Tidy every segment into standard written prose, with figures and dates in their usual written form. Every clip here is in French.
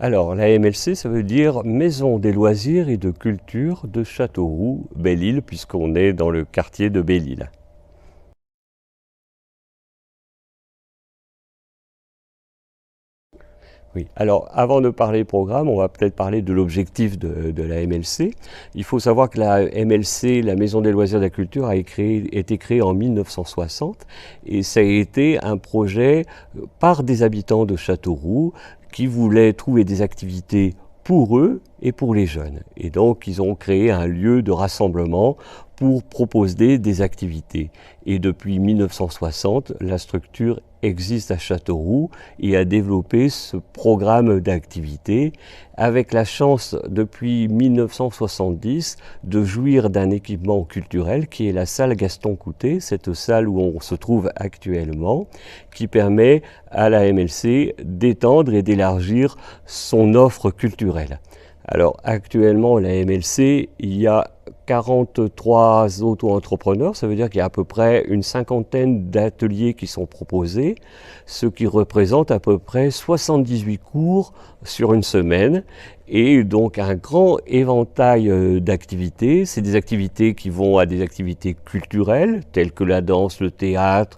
Alors, la MLC, ça veut dire Maison des loisirs et de culture de Châteauroux, Belle-Île, puisqu'on est dans le quartier de Belle-Île. Oui. Alors, avant de parler programme, on va peut-être parler de l'objectif de la MLC. Il faut savoir que la MLC, la Maison des loisirs et de la culture, a été créée en 1960 et ça a été un projet par des habitants de Châteauroux qui voulaient trouver des activités pour eux et pour les jeunes. Et donc, ils ont créé un lieu de rassemblement pour proposer des activités. Et depuis 1960, la structure existe à Châteauroux et a développé ce programme d'activités avec la chance depuis 1970 de jouir d'un équipement culturel qui est la salle Gaston Coutet, cette salle où on se trouve actuellement, qui permet à la MLC d'étendre et d'élargir son offre culturelle. Alors actuellement, la MLC, il y a 43 auto-entrepreneurs, ça veut dire qu'il y a à peu près une cinquantaine d'ateliers qui sont proposés, ce qui représente à peu près 78 cours sur une semaine et donc un grand éventail d'activités. C'est des activités qui vont à des activités culturelles telles que la danse, le théâtre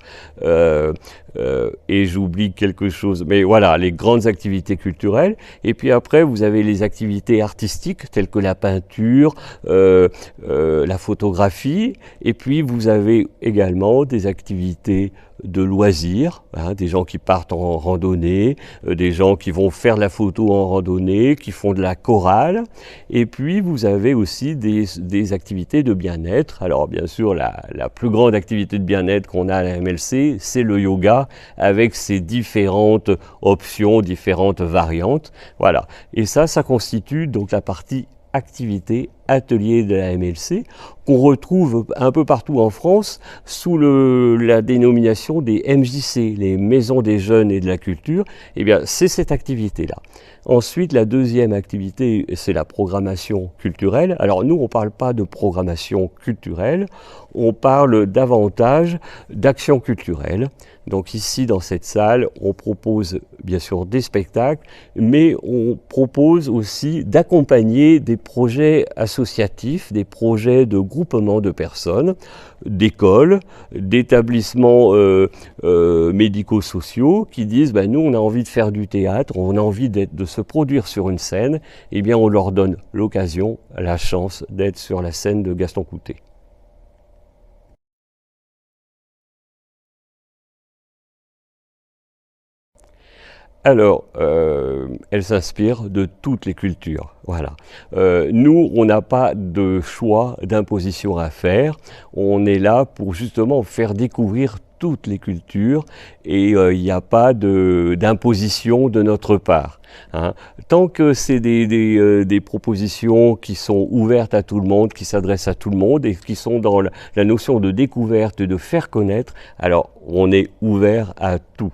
et j'oublie quelque chose, mais voilà, les grandes activités culturelles. Et puis après, vous avez les activités artistiques telles que la peinture, la photographie, et puis vous avez également des activités de loisirs, hein, des gens qui partent en randonnée, des gens qui vont faire de la photo en randonnée, qui font de la chorale, et puis vous avez aussi des activités de bien-être. Alors bien sûr, la plus grande activité de bien-être qu'on a à la MLC, c'est le yoga, avec ses différentes options, différentes variantes. Voilà, et ça constitue donc la partie activité, atelier de la MLC, qu'on retrouve un peu partout en France sous la dénomination des MJC, les Maisons des Jeunes et de la Culture. Eh bien, c'est cette activité-là. Ensuite, la deuxième activité, c'est la programmation culturelle. Alors nous, on ne parle pas de programmation culturelle, on parle davantage d'action culturelle. Donc ici, dans cette salle, on propose bien sûr des spectacles, mais on propose aussi d'accompagner des projets associatifs, des projets de groupement de personnes, d'écoles, d'établissements médico-sociaux qui disent ben, nous on a envie de faire du théâtre, on a envie de se produire sur une scène, et bien on leur donne l'occasion, la chance d'être sur la scène de Gaston Coutet. Alors, elle s'inspire de toutes les cultures. Voilà. Nous, on n'a pas de choix d'imposition à faire. On est là pour justement faire découvrir toutes les cultures et il n'y a pas d'imposition de notre part. Hein. Tant que c'est des propositions qui sont ouvertes à tout le monde, qui s'adressent à tout le monde et qui sont dans la notion de découverte, de faire connaître, alors on est ouvert à tout.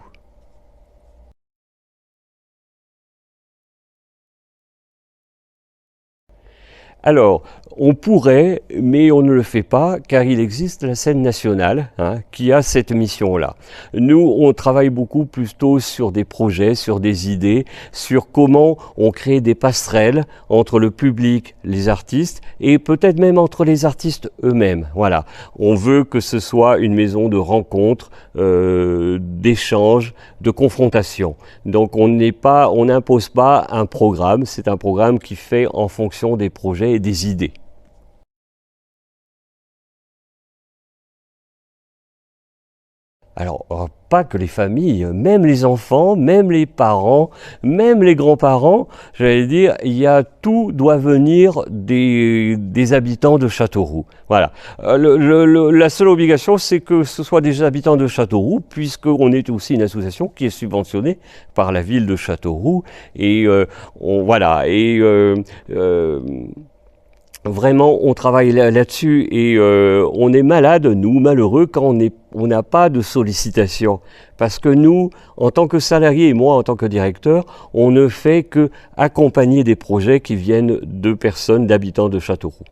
Alors, on pourrait, mais on ne le fait pas, car il existe la scène nationale hein, qui a cette mission-là. Nous, on travaille beaucoup plutôt sur des projets, sur des idées, sur comment on crée des passerelles entre le public, les artistes, et peut-être même entre les artistes eux-mêmes. Voilà, on veut que ce soit une maison de rencontre, d'échange, de confrontation. Donc on n'impose pas un programme, c'est un programme qui fait en fonction des projets et des idées. Alors, pas que les familles, même les enfants, même les parents, même les grands-parents, j'allais dire, tout doit venir des habitants de Châteauroux. Voilà. La seule obligation, c'est que ce soit des habitants de Châteauroux, puisqu'on est aussi une association qui est subventionnée par la ville de Châteauroux. Et voilà. Et vraiment, on travaille là-dessus et on est malade, nous, malheureux, quand on n'a pas de sollicitation. Parce que nous, en tant que salariés et moi, en tant que directeur, on ne fait que accompagner des projets qui viennent de personnes, d'habitants de Châteauroux.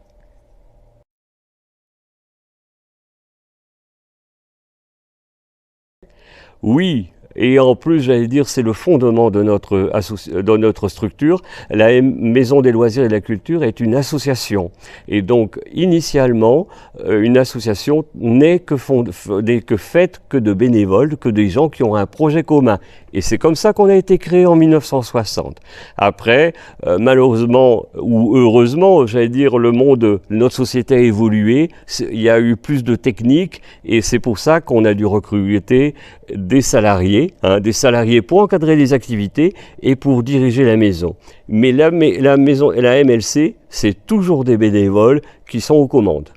Oui, Et en plus, j'allais dire, c'est le fondement de notre structure. La Maison des loisirs et de la culture est une association. Et donc, initialement, une association n'est que faite que de bénévoles, que des gens qui ont un projet commun. Et c'est comme ça qu'on a été créé en 1960. Après, malheureusement ou heureusement, j'allais dire, notre société a évolué. Il y a eu plus de techniques et c'est pour ça qu'on a dû recruter des salariés pour encadrer les activités et pour diriger la maison. Mais la maison et la MLC, c'est toujours des bénévoles qui sont aux commandes.